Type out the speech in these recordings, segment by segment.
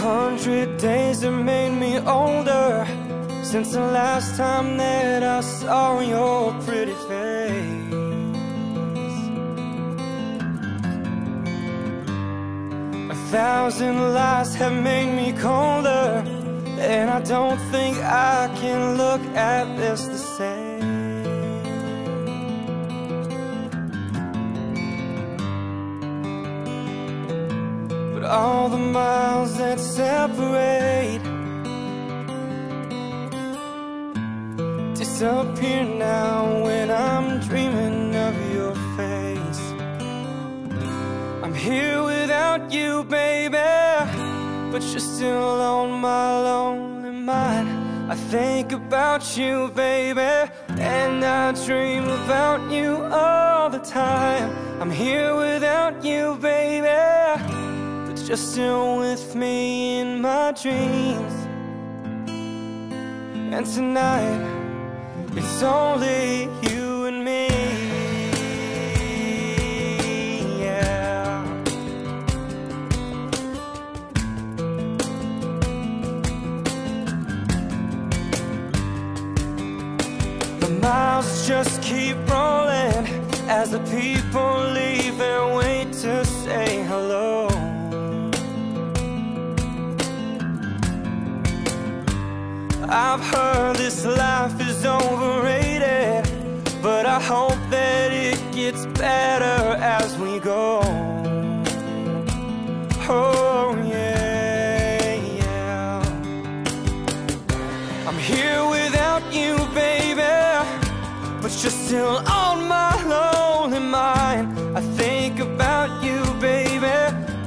100 days have made me older since the last time that I saw your pretty face. 1,000 lies have made me colder, and I don't think I can look at this the same. But all the miles that separate disappear now when I'm dreaming of your face. I'm here without you, baby, but you're still on my lonely mind. I think about you, baby, and I dream about you all the time. I'm here without you, baby, but you're still with me in my dreams. And tonight, it's only you and me. Miles just keep rolling as the people leave and wait to say hello. I've heard this life is overrated, but I hope that it gets better as we go. Oh yeah, yeah. I'm here without you, baby, but you're still on my lonely mind. I think about you, baby,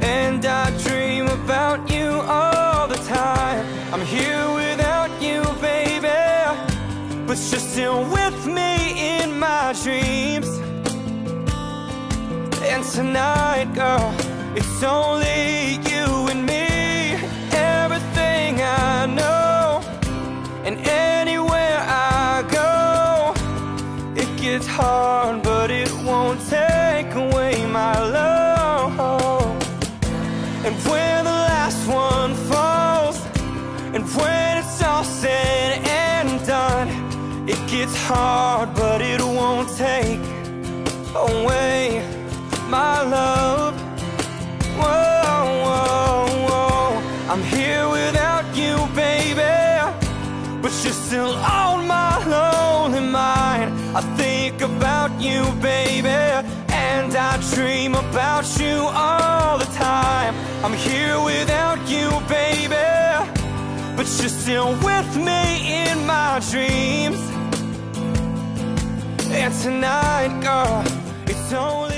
and I dream about you all the time. I'm here without you, baby, but you're still with me in my dreams. And tonight, girl, it's only you and me. Everything I know, and anywhere I go, it's hard, but it won't take away my love. And when the last one falls, and when it's all said and done, it gets hard, but it won't take away my love. Whoa, whoa, whoa. I'm here without you, baby, but you're still on my lonely mind. I think about you, baby, and I dream about you all the time. I'm here without you, baby, but you're still with me in my dreams. And tonight, girl, it's only